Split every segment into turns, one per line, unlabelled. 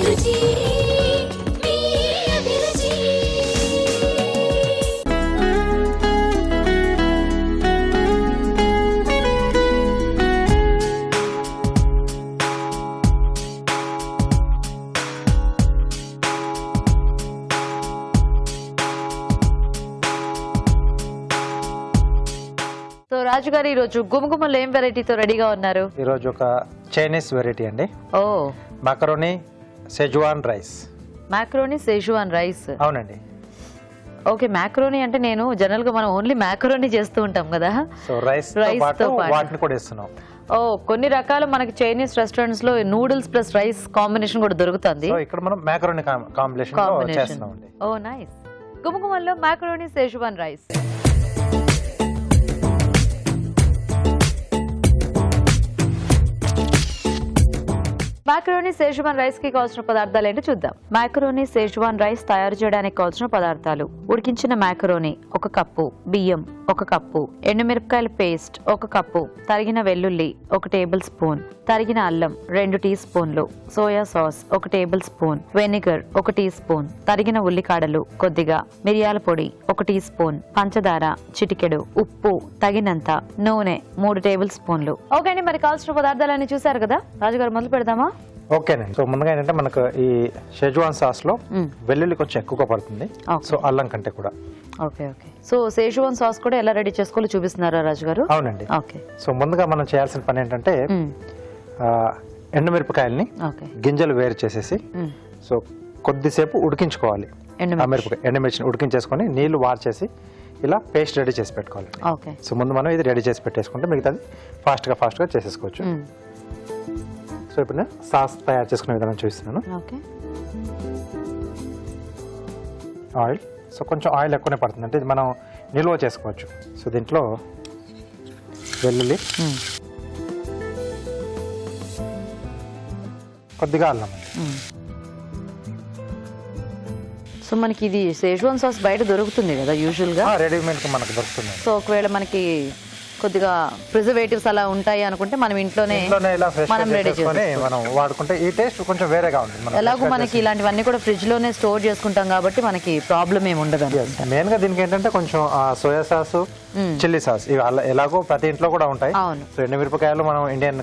అభిరుచి మీ అభిరుచి.
సో రాజు గారు ఈ రోజు గుమగుమలు ఏం వెరైటీతో రెడీగా ఉన్నారు?
ఈ రోజు ఒక చైనీస్ వెరైటీ అండి.
ఓ
మాకరోని సెజువాన్ రైస్.
మాక్రోనీ సెజువాన్ రైస్.
అవునండి.
ఓకే, మాక్రోనీ అంటే నేను జనరల్ గా మనం ఓన్లీ మాక్రోనీ చేస్తూ ఉంటాం కదా.
సో రైస్ తో పాటు వాటిని కూడా ఇస్తున్నాం.
ఓ కొన్ని రకాల మనకి చైనీస్ రెస్టారెంట్స్ లో నూడిల్స్ ప్లస్ రైస్ కాంబినేషన్ కూడా దొరుకుతుంది.
సో ఇక్కడ మనం మాకరోని కాంబినేషన్ లో చేస్తున్నామండి.
ఓ నైస్. గుమగుమల్లో మాక్రోనీ సెజువాన్ రైస్. మాక్రోనీ సెజువాన్ రైస్ కి కావాల్సిన పదార్థాలు ఏంటో చూద్దాం. మాక్రోనీ సెజువాన్ రైస్ తయారు చేయడానికి కావాల్సిన పదార్థాలు: ఉడికించిన మాక్రోనీ 1 కప్పు, బియ్యం 1 కప్పు, ఎండుమిరపకాయల పేస్ట్ 1 కప్పు, తరిగిన వెల్లుల్లి 1 టేబుల్ స్పూన్, తరిగిన అల్లం 2 టీ స్పూన్లు, soya sauce 1 tablespoon, vinegar 1 teaspoon, తరిగిన ఉల్లికాడలు కొద్దిగా, మిరియాల పొడి 1 టీ స్పూన్, పంచదార చిటికెడు, ఉప్పు తగినంత, నూనె 3 టేబుల్ స్పూన్లు. ఓకే అండి, మరి కావాల్సిన పదార్థాలన్నీ చూసారు కదా. రాజుగారు మొదలు పెడదామా?
ఓకేనండి. సో ముందుగా ఏంటంటే మనకు ఈ షెజ్వాన్ సాస్ లో వెల్లుల్లి కొంచెం ఎక్కువగా పడుతుంది. సో అల్లం కంటే కూడా.
Okay okay. సో సెజువాన్ సాస్ కూడా ఎలా రెడీ చేసుకోవాలో చూపిస్తున్నారా రాజు గారు?
అవునండి.
ఓకే.
సో ముందుగా మనం చేయాల్సిన పని ఏంటంటే ఎండుమిరపకాయల్ని గింజలు వేరు చేసేసి సో కొద్దిసేపు ఉడికించుకోవాలి. ఎండుమిర్చిని ఉడికించేసుకొని నీళ్లు వార్చేసి ఇలా పేస్ట్ రెడీ చేసి పెట్టుకోవాలి. సో ముందు మనం ఇది రెడీ చేసి పెట్టేసుకుంటే మిగతాది ఫాస్ట్ గా చేసేసుకోవచ్చు. సో ఇప్పుడు నేను సాస్ తయారు చేసుకునే విధానం చూపిస్తున్నాను. ఆయిల్. సో కొంచెం ఆయిల్ ఎక్కువనే పడుతుంది, అంటే ఇది మనం నిల్వ చేసుకోవచ్చు. సో దీంట్లో వెల్లుల్లి, కొద్దిగా అల్లం.
సో మనకి ఇది సెజువాన్ సాస్ బయట దొరుకుతుంది కదా యూజువల్ గా,
రెడీమేడ్ మనకు దొరుకుతుంది.
సో ఒకవేళ మనకి కొద్దిగా ప్రిజర్వేటివ్స్ అలా ఉంటాయి అనుకుంటే మనం ఇంట్లోనే మనం రెడీ చేసుకొని
మనం వాడుకుంటే ఈ టేస్ట్ కొంచెం వేరేగా ఉంటుంది.
ఎలాగో మనకి ఇలాంటివన్నీ కూడా ఫ్రిడ్జ్ లోనే స్టోర్ చేసుకుంటాం కాబట్టి మనకి ప్రాబ్లం ఏమి ఉండదు.
మెయిన్ గా దీనికి ఏంటంటే కొంచెం సోయా సాస్, చిల్లీ సాస్ ఇవి ఎలాగో ప్రతి ఇంట్లో కూడా ఉంటాయి. సో ఎండుమిరపకాయలు మనం ఇండియన్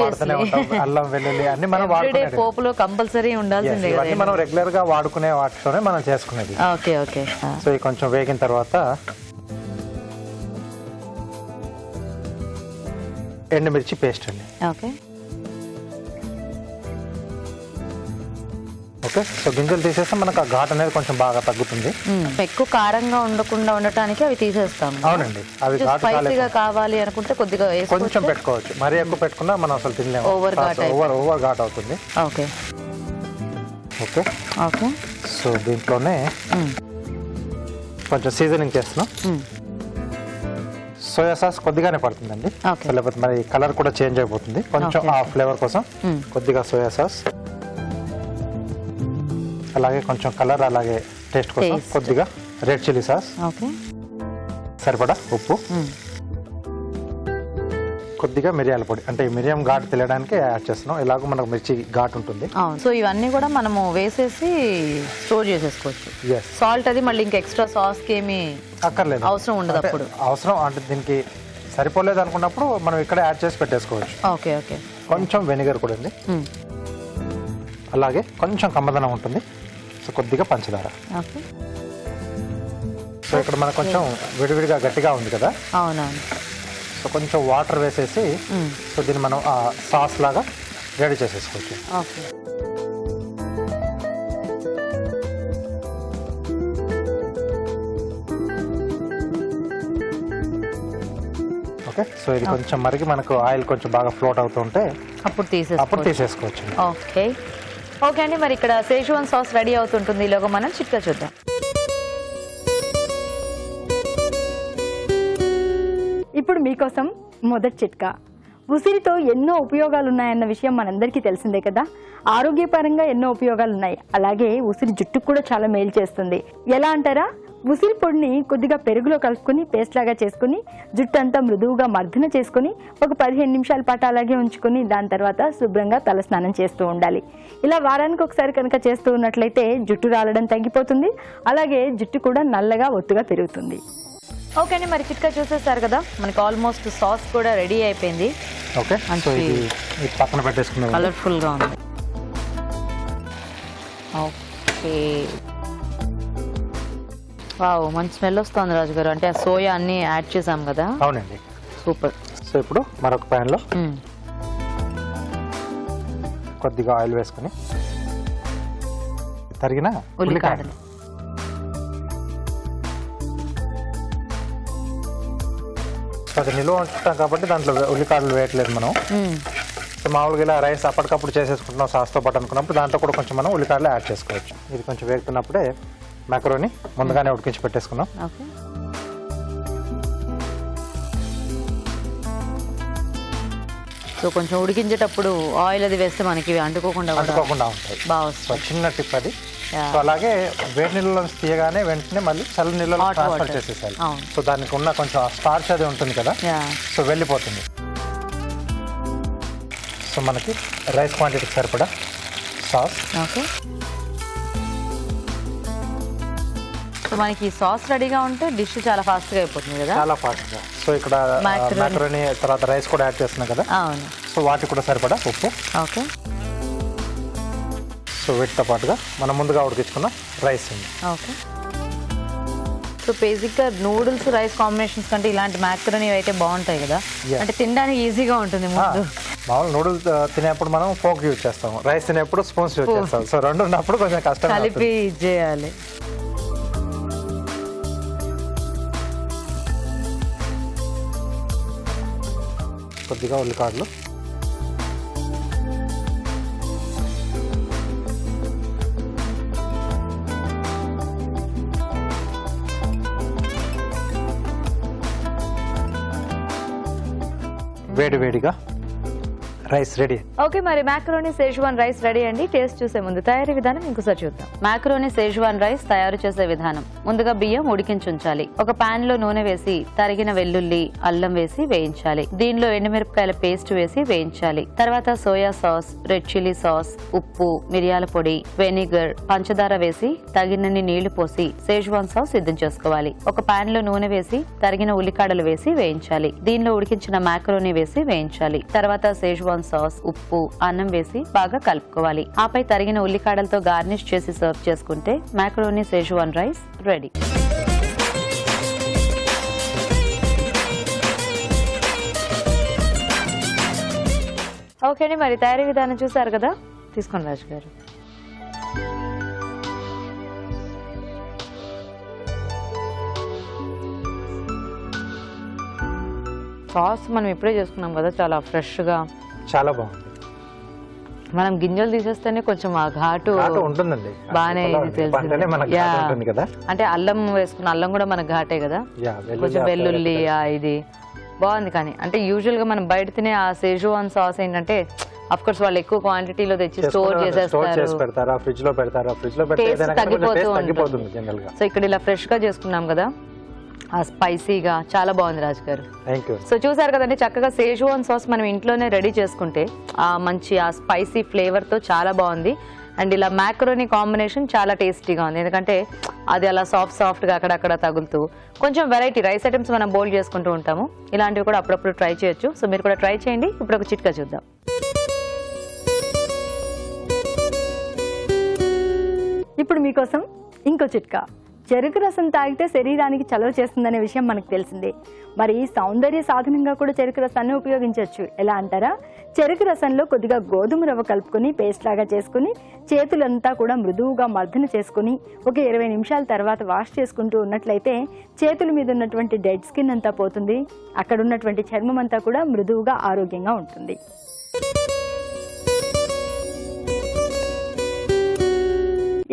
వాడుతూనే ఉంటాం. అల్లం, వెల్లుల్లి అన్ని మనం వాడుకునే
పోపులో కంపల్సరీ ఉండాల్సిందే.
మనం రెగ్యులర్ గా వాడుకునే వాటితోనే మనం చేసుకునేది.
Okay okay.
సో ఇది కొంచెం వేగిన తర్వాత ఎండుమిర్చి పేస్ట్ అండి.
Okay
okay. సో గింజలు తీసేస్తే మనకు ఆ ఘాట్ అనేది కొంచెం బాగా తగ్గుతుంది.
ఎక్కువ కారంగా ఉండకుండా ఉండటానికి అవి తీసేస్తాం.
అవునండి. అవి
స్పైసీగా కావాలి అనుకుంటే కొద్దిగా
కొంచెం పెట్టుకోవచ్చు. మరీ ఎక్కువ పెట్టుకున్నా మనం అసలు తినలేము. ఓవర్ ఘాట్ అవుతుంది.
Okay
okay
okay.
సో దీంట్లోనే కొంచెం సీజనింగ్ చేస్తున్నాం. సోయా సాస్ కొద్దిగానే పడుతుందండి, లేకపోతే మరి కలర్ కూడా చేంజ్ అయిపోతుంది. కొంచెం ఆ ఫ్లేవర్ కోసం కొద్దిగా సోయా సాస్, అలాగే కొంచెం కలర్, అలాగే టేస్ట్ కోసం కొద్దిగా రెడ్ చిల్లీ సాస్, సరిపడా ఉప్పు, కొద్దిగా మిరియాల పొడి, అంటే మిరియం ఘాటు తెలియడానికి యాడ్ చేస్తున్నాం. ఇలాగో మనకు మిర్చి ఘాటు ఉంటుంది.
సో ఇవన్నీ కూడా మనము వేసేసి స్టోర్ చేసేసుకోవచ్చు. సాల్ట్ అది మళ్ళీ ఇంకా ఎక్స్ట్రా సాస్ కి ఏమి
అక్కర్లేదు,
అవసరం ఉండదు. అప్పుడు
అవసరం అంటే దీనికి సరిపోలేదు అనుకున్నప్పుడు మనం ఇక్కడ యాడ్ చేసి పెట్టేసుకోవచ్చు.
Okay okay.
కొంచెం వెనిగర్ కూడా ఉంది, అలాగే కొంచెం కమ్మదనం ఉంటుంది. సో కొద్దిగా పంచదార. సో ఇక్కడ మనకు కొంచెం విడివిడిగా గట్టిగా ఉంది కదా.
అవునవును.
సో కొంచెం వాటర్ వేసేసి సో దీన్ని మనం ఆ సాస్ లాగా రెడీ చేసేసుకోవచ్చు.
Okay
okay. సో ఇది కొంచెం మరిగి మనకు ఆయిల్ కొంచెం బాగా ఫ్లోట్ అవుతూ ఉంటే అప్పుడు తీసేసుకోవచ్చు.
ఓకే ఓకే అండి. మరి ఇక్కడ సెజువాన్ సాస్ రెడీ అవుతుంటుంది. ఈలోగా మనం చిట్కా చూద్దాం.
ఇప్పుడు మీకోసం మొదటి చిట్కా. ఉసిరితో ఎన్నో ఉపయోగాలు ఉన్నాయన్న విషయం మనందరికీ తెలిసిందే కదా. ఆరోగ్యపరంగా ఎన్నో ఉపయోగాలు ఉన్నాయి, అలాగే ఉసిరి జుట్టుకు కూడా చాలా మేలు చేస్తుంది. ఎలా అంటారా? ఉసిరి పొడిని కొద్దిగా పెరుగులో కలుపుకొని పేస్ట్ లాగా చేసుకుని జుట్టు అంతా మృదువుగా మర్దన చేసుకుని ఒక 15 నిమిషాల పాటు అలాగే ఉంచుకొని దాని తర్వాత శుభ్రంగా తల స్నానం చేస్తూ ఉండాలి. ఇలా వారానికి ఒకసారి కనుక చేస్తూ ఉన్నట్లయితే జుట్టు రాలడం తగ్గిపోతుంది, అలాగే జుట్టు కూడా నల్లగా ఒత్తుగా పెరుగుతుంది.
ఓకే అండి, మరి చిట్కా చూసేసారు కదా, మనకి ఆల్మోస్ట్ సాస్ కూడా రెడీ అయిపోయింది.
ఓకే, సో ఇది పక్కన పెట్టేసుకున్నాం.
కలర్ఫుల్గా ఉంది. ఓకే, వావ్, మంచి స్మెల్ వస్తుంది రాజు గారు. అంటే ఆ సోయా అన్ని యాడ్ చేసాం కదా.
అవునండి,
సూపర్.
సో ఇప్పుడు మరొక ప్యాన్లో కొద్దిగా ఆయిల్ వేసుకొని తరిగిన
ఉల్లిపాయలు.
అది నిల్వ ఉంచుతాం కాబట్టి దాంట్లో ఉల్లిపాయలు వేయట్లేదు మనం. సో మామూలుగా ఇలా రైస్ అప్పటికప్పుడు చేసేసుకుంటున్నాం సాస్తో పాటు అనుకున్నప్పుడు దాంట్లో కూడా కొంచెం మనం ఉల్లిపాయలు యాడ్ చేసుకోవచ్చు. ఇది కొంచెం వేగుతున్నప్పుడే మాకరోని ముందుగానే ఉడికించి పెట్టేసుకున్నాం.
ఓకే, సో కొంచెం ఉడికించేటప్పుడు ఆయిల్ అది వేస్తే మనకి ఇవి అంటుకోకుండా
ఉంటాయి.
బాగా
సో
వస్తుంది.
చిన్న టిప్ అది. సో అలాగే వేడి నీళ్ళలో తీయగానే వెంటనే మళ్ళీ చల్ల నీళ్ళలో ట్రాన్స్ఫర్ చేసేసాలి. సో దానికి ఉన్న కొంచెం స్టార్చ్ అది ఉంటుంది కదా, సో వెళ్ళిపోతుంది. సో మనకి రైస్ క్వాంటిటీకి సరిపడా సాస్.
ఓకే, సో మనకి సాస్ రెడీగా ఉంటే డిష్ చాలా ఫాస్ట్గా అయిపోతుంది కదా.
చాలా ఫాస్ట్గా. సో ఇక్కడ మాకరోని తర్వాత రైస్ కూడా యాడ్ చేస్తున్నాం కదా.
అవును.
సో వాటికి కూడా సరిపడా ఉప్పు.
ఓకే,
సో వీటితో పాటుగా మనం ముందుగా ఉడికించుకున్న రైస్ ఉంది.
ఓకే, సో బేసిక్గా నూడిల్స్ రైస్ కాంబినేషన్స్ కంటే ఇలాంటి మ్యాకరోని అయితే బాగుంటాయి కదా. అంటే తినడానికి ఈజీగా ఉంటుంది. ముందు
మామూలు నూడిల్స్ తినేప్పుడు మనం ఫోక్ యూజ్ చేస్తాము, రైస్ తినేప్పుడు స్పూన్స్ యూజ్ చేస్తాం. సో రెండు ఉన్నప్పుడు కొంచెం కష్టం
కలిపి చేయాలి.
కొద్దిగా ఉల్లిపాయలు, వేడివేడిగా రైస్ రెడీ.
ఓకే, మరి మ్యాకరోని సేజ్వాన్ రైస్ రెడీ అండి. టేస్ట్ చూసే ముందు తయారీ విధానం ఇంకోసారి చూద్దాం. మ్యాకరోని సేజ్వాన్ రైస్ తయారు చేసే విధానం: ముందుగా బియ్యం ఉడికించి ఉంచాలి. ఒక పాన్ లో నూనె వేసి తరిగిన వెల్లుల్లి, అల్లం వేసి వేయించాలి. దీనిలో ఎండుమిరపకాయల పేస్ట్ వేసి వేయించాలి. తర్వాత soya sauce, red chilli sauce, ఉప్పు, మిరియాల పొడి, వెనిగర్, పంచదార వేసి తగినన్ని నీళ్లు పోసి సేజ్వాన్ సాస్ సిద్ధం చేసుకోవాలి. ఒక పాన్ లో నూనె వేసి తరిగిన ఉల్లికాడలు వేసి వేయించాలి. దీనిలో ఉడికించిన మ్యాకరోని వేసి వేయించాలి. తర్వాత సేజ్వాన్ సాస్, ఉప్పు, అన్నం వేసి బాగా కలుపుకోవాలి. ఆపై తరిగిన ఉల్లికాడలతో గార్నిష్ చేసి సర్వ్ చేసుకుంటే మ్యాకరోని సేజ్వాన్ రైస్ రెడీ. ఓకే అండి, మరి తయారీ విధానం చూసారు కదా. తీసుకోండి రాజు గారు. సాస్ మనం ఇప్పుడే చేసుకున్నాం కదా, చాలా ఫ్రెష్గా,
చాలా బాగుంది.
మనం గింజలు తీసేస్తేనే కొంచెం ఆ ఘాటు
ఉంటుందండి.
బాగానే
కదా.
అంటే అల్లం వేసుకున్న అల్లం కూడా మనకు ఘాటే కదా, కొంచెం వెల్లుల్లి ఇది బాగుంది. కానీ అంటే యూజువల్ గా మనం బయట తినే ఆ సేజ్వాన్ సాస్ ఏంటంటే అఫ్ కోర్స్ వాళ్ళు ఎక్కువ క్వాంటిటీలో తెచ్చి స్టోర్ చేసేస్తారు,
ఫ్రిడ్జ్ లో పెడతారు.
టేస్ట్ తగ్గిపోతుంది. సో ఇక్కడ ఇలా ఫ్రెష్ గా చేసుకున్నాం కదా, ఆ స్పైసీగా చాలా బాగుంది రాజు గారు. సో చూసారు కదండి, చక్కగా సేజ్వాన్ సాస్ మనం ఇంట్లోనే రెడీ చేసుకుంటే ఆ మంచి ఆ స్పైసీ ఫ్లేవర్తో చాలా బాగుంది. అండ్ ఇలా మ్యాకరోని కాంబినేషన్ చాలా టేస్టీగా ఉంది, ఎందుకంటే అది అలా సాఫ్ట్గా అక్కడక్కడ తగులుతూ కొంచెం వెరైటీ రైస్ ఐటమ్స్ మనం బౌల్ చేసుకుంటూ ఉంటాము. ఇలాంటివి కూడా అప్పుడప్పుడు ట్రై చేయొచ్చు. సో మీరు కూడా ట్రై చేయండి. ఇప్పుడు ఒక చిట్కా చూద్దాం.
ఇప్పుడు మీకోసం ఇంకో చిట్కా. చెరుకు రసం తాగితే శరీరానికి చలవ చేస్తుందనే విషయం మనకు తెలిసిందే. మరి సౌందర్య సాధనంగా కూడా చెరుకు రసాన్ని ఉపయోగించవచ్చు. ఎలా అంటారా? చెరుకు రసంలో కొద్దిగా గోధుమ రవ్వ కలుపుకొని పేస్ట్ లాగా చేసుకుని చేతులంతా కూడా మృదువుగా మర్దన చేసుకుని ఒక 20 నిమిషాల తర్వాత వాష్ చేసుకుంటూ ఉన్నట్లయితే చేతుల మీద ఉన్నటువంటి డెడ్ స్కిన్ అంతా పోతుంది. అక్కడ ఉన్నటువంటి చర్మం అంతా కూడా మృదువుగా ఆరోగ్యంగా ఉంటుంది.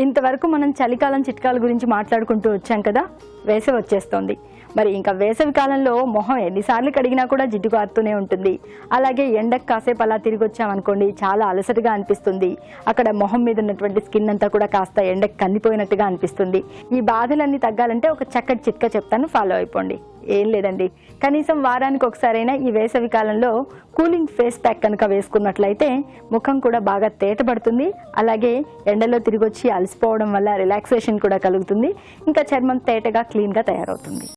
ఇంతవరకు మనం చలికాలం చిట్కాల గురించి మాట్లాడుకుంటూ వచ్చాం కదా. వేసవి వచ్చేస్తోంది. మరి ఇంకా వేసవి కాలంలో మొహం ఎన్నిసార్లు కడిగినా కూడా జిడ్డు కారుతూనే ఉంటుంది. అలాగే ఎండకు కాసేపు అలా తిరిగి వచ్చామనుకోండి, చాలా అలసటగా అనిపిస్తుంది. అక్కడ మొహం మీద ఉన్నటువంటి స్కిన్ అంతా కూడా కాస్త ఎండకు కందిపోయినట్టుగా అనిపిస్తుంది. ఈ బాధలన్నీ తగ్గాలంటే ఒక చక్కటి చిట్కా చెప్తాను, ఫాలో అయిపోండి. ఏం లేదండి, కనీసం వారానికి ఒకసారైనా ఈ వేసవి కాలంలో కూలింగ్ ఫేస్ ప్యాక్ కనుక వేసుకున్నట్లయితే ముఖం కూడా బాగా తేటపడుతుంది. అలాగే ఎండలో తిరిగి వచ్చి అలసిపోవడం వల్ల రిలాక్సేషన్ కూడా కలుగుతుంది. ఇంకా చర్మం తేటగా క్లీన్గా తయారవుతుంది.